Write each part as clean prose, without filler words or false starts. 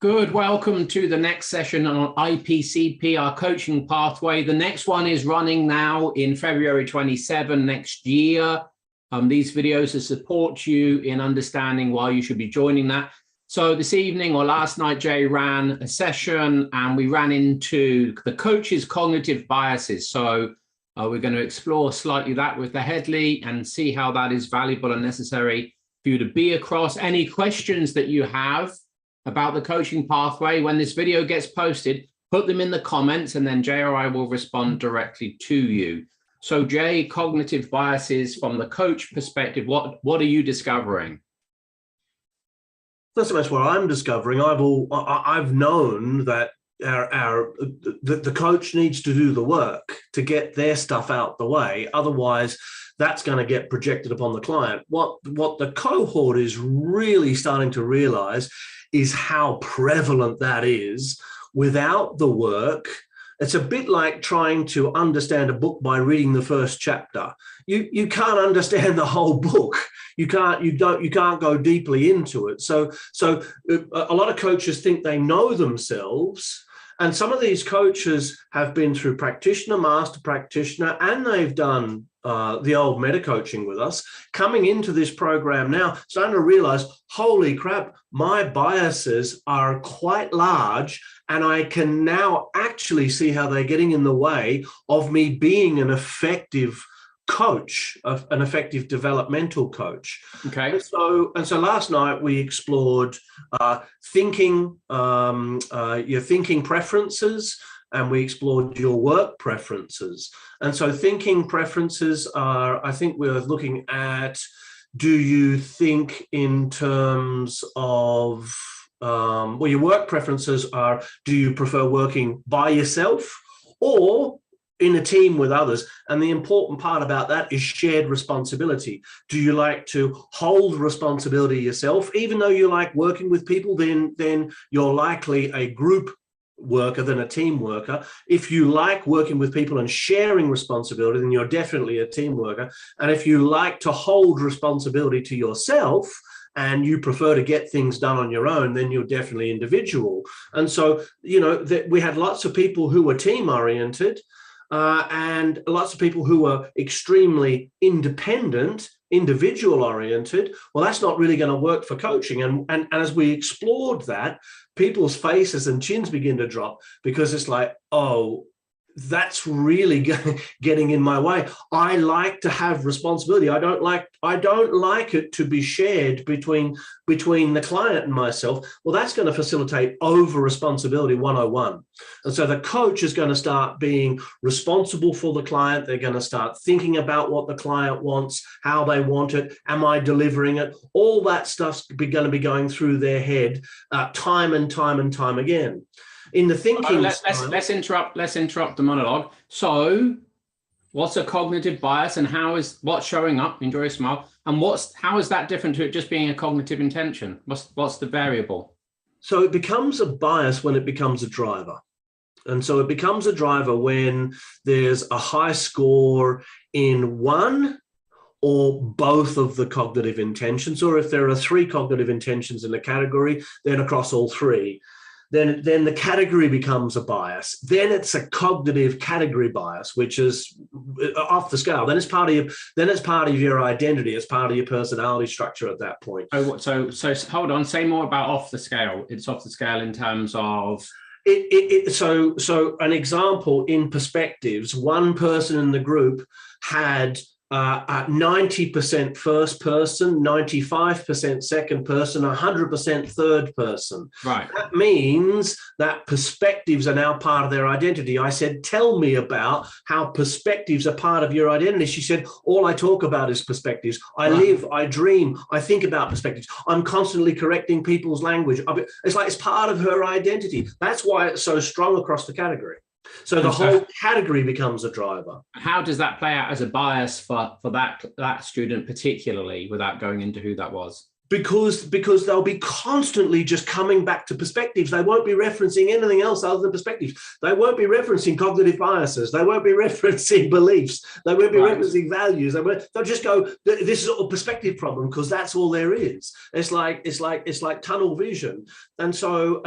Good. Welcome to the next session on IPCP, our coaching pathway. The next one is running now in February 27 next year. These videos to support you in understanding why you should be joining that. So this evening or last night, Jay ran a session and we ran into the coach's cognitive biases. So we're going to explore slightly that with the Headley and see how that is valuable and necessary for you to be across. Any questions that you have about the coaching pathway, when this video gets posted, put them in the comments and then Jay or I will respond directly to you. So Jay, cognitive biases from the coach perspective, what are you discovering? Not so much what I'm discovering. I've known that the coach needs to do the work to get their stuff out the way. Otherwise, that's going to get projected upon the client. What the cohort is really starting to realize is how prevalent that is without the work. It's a bit like trying to understand a book by reading the first chapter. You can't understand the whole book. You can't go deeply into it. So a lot of coaches think they know themselves. And some of these coaches have been through practitioner, master practitioner, and they've done the old meta coaching with us, coming into this program now, starting to realize, holy crap, my biases are quite large, and I can now actually see how they're getting in the way of me being an effective coach, an effective developmental coach. Okay. And so last night we explored your thinking preferences, and we explored your work preferences. And so thinking preferences are, I think we're looking at, do you think in terms of, well, your work preferences are, do you prefer working by yourself or in a team with others? And the important part about that is shared responsibility. Do you like to hold responsibility yourself? Even though you like working with people, then you're likely a group worker than a team worker. If you like working with people and sharing responsibility, then you're definitely a team worker. And if you like to hold responsibility to yourself and you prefer to get things done on your own, then you're definitely individual. And so, you know, we had lots of people who were team oriented, and lots of people who are extremely independent, individual oriented. Well, that's not really going to work for coaching. And as we explored that, people's faces and chins begin to drop, because it's like, oh, that's really getting in my way. I like to have responsibility. I don't like it to be shared between the client and myself. Well, that's going to facilitate over responsibility 101. And so the coach is going to start being responsible for the client. They're going to start thinking about what the client wants, how they want it. Am I delivering it? All that stuff's going to be going through their head time and time again. In the thinking, let's interrupt the monologue. So what's a cognitive bias, and what's showing up? Enjoy a smile. And how is that different to it just being a cognitive intention? What's the variable? So it becomes a bias when it becomes a driver. And so it becomes a driver when there's a high score in one or both of the cognitive intentions, or if there are three cognitive intentions in a category, then across all three. Then the category becomes a bias. Then it's a cognitive category bias, which is off the scale. Then it's part of your identity. It's part of your personality structure at that point. So hold on. Say more about off the scale. It's off the scale in terms of. So an example in perspectives. One person in the group had 90% first person, 95% second person, 100% third person. Right. That means that perspectives are now part of their identity. I said, tell me about how perspectives are part of your identity. She said, all I talk about is perspectives. I live, I dream, I think about perspectives. I'm constantly correcting people's language. It's like it's part of her identity. That's why it's so strong across the category. So the whole category becomes a driver. How does that play out as a bias for that student particularly, without going into who that was? because they'll be constantly just coming back to perspectives. They won't be referencing anything else other than perspectives. They won't be referencing cognitive biases. They won't be referencing beliefs. They won't be referencing values. They'll just go, this is a perspective problem, because that's all there is. It's like tunnel vision. And so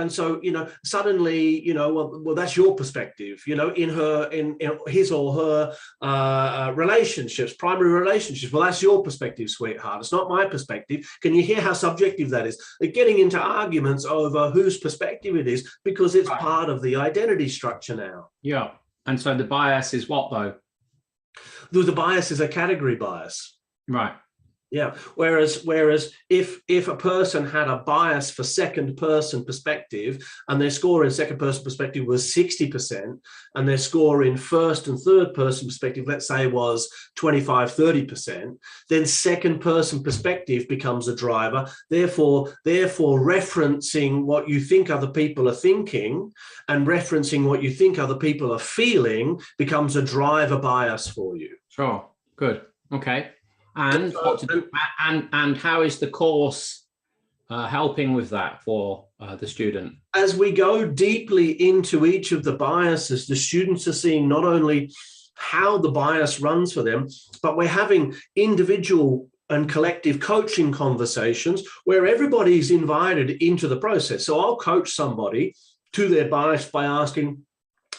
suddenly, well, that's your perspective, in his or her relationships, primary relationships. Well, that's your perspective, sweetheart. It's not my perspective. Can you hear how subjective that is? They're getting into arguments over whose perspective it is, because it's part of the identity structure now. Yeah. And so the bias is what, though? The bias is a category bias. Right. Yeah. Whereas if a person had a bias for second person perspective, and their score in second person perspective was 60%, and their score in first and third person perspective, let's say, was 25-30%, then second person perspective becomes a driver. Therefore referencing what you think other people are thinking and referencing what you think other people are feeling becomes a driver bias for you. Sure. Good. Okay. And what to do, and how is the course helping with that for the student? As we go deeply into each of the biases, the students are seeing not only how the bias runs for them, but we're having individual and collective coaching conversations where everybody's invited into the process. So I'll coach somebody to their bias by asking,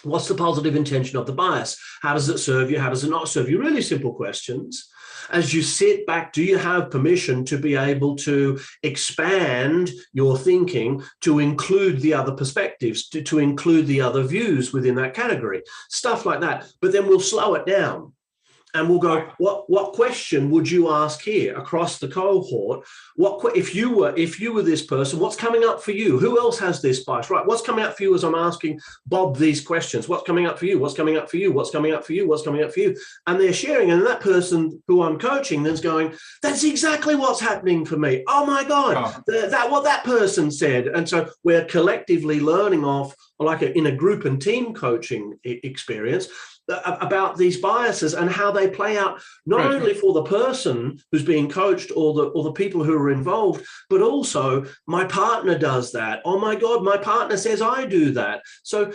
what's the positive intention of the bias? How does it serve you? How does it not serve you? Really simple questions. As you sit back, do you have permission to be able to expand your thinking to include the other perspectives, to include the other views within that category? Stuff like that. But then we'll slow it down. And we'll go, what question would you ask here across the cohort? If you were this person, what's coming up for you? Who else has this bias? Right, what's coming up for you as I'm asking Bob these questions? What's coming up for you? What's coming up for you? What's coming up for you? What's coming up for you? And they're sharing, and that person who I'm coaching then's going, that's exactly what's happening for me. Oh my God, what that person said. And so we're collectively learning off, like in a group and team coaching experience, about these biases and how they play out, not only for the person who's being coached or the people who are involved, but also my partner does that. Oh my God, my partner says I do that. So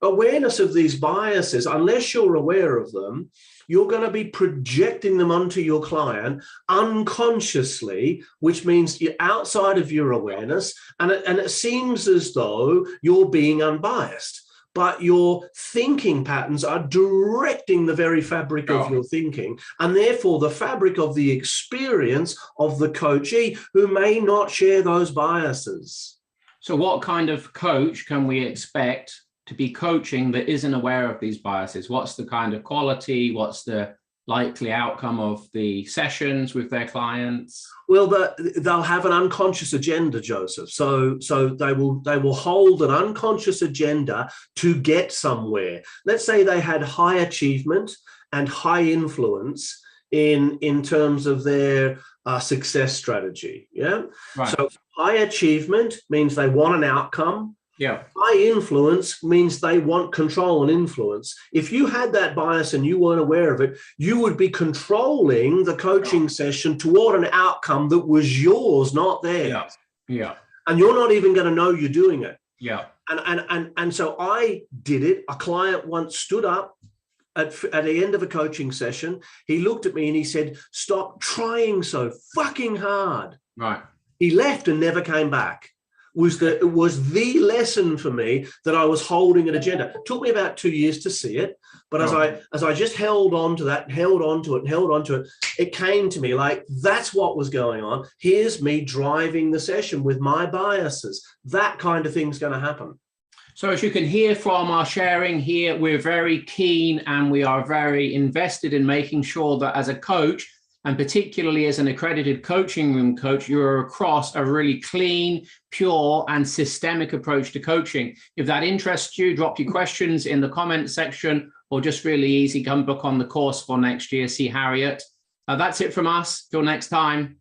awareness of these biases, unless you're aware of them, you're going to be projecting them onto your client unconsciously, which means you're outside of your awareness, and it seems as though you're being unbiased. But your thinking patterns are directing the very fabric of your thinking, and therefore the fabric of the experience of the coachee who may not share those biases. So what kind of coach can we expect to be coaching that isn't aware of these biases? What's the kind of quality? What's the likely outcome of the sessions with their clients? Well, they'll have an unconscious agenda, Joseph. So they will hold an unconscious agenda to get somewhere. Let's say they had high achievement and high influence in terms of their success strategy. Yeah. Right. So high achievement means they want an outcome. Yeah. High influence means they want control and influence. If you had that bias and you weren't aware of it, you would be controlling the coaching session toward an outcome that was yours, not theirs. Yeah. And you're not even going to know you're doing it. Yeah. And so I did it. A client once stood up at the end of a coaching session. He looked at me and he said, "Stop trying so fucking hard." Right. He left and never came back. It was the lesson for me that I was holding an agenda. It took me about 2 years to see it, but as I just held on to that, held on to it, it came to me like, that's what was going on. Here's me driving the session with my biases. That kind of thing's going to happen. So as you can hear from our sharing here, we're very keen and we are very invested in making sure that as a coach, and particularly as an accredited coaching room coach, you're across a really clean, pure, and systemic approach to coaching. If that interests you, drop your questions in the comment section, or just really easy, come book on the course for next year, see Harriet. That's it from us. Till next time.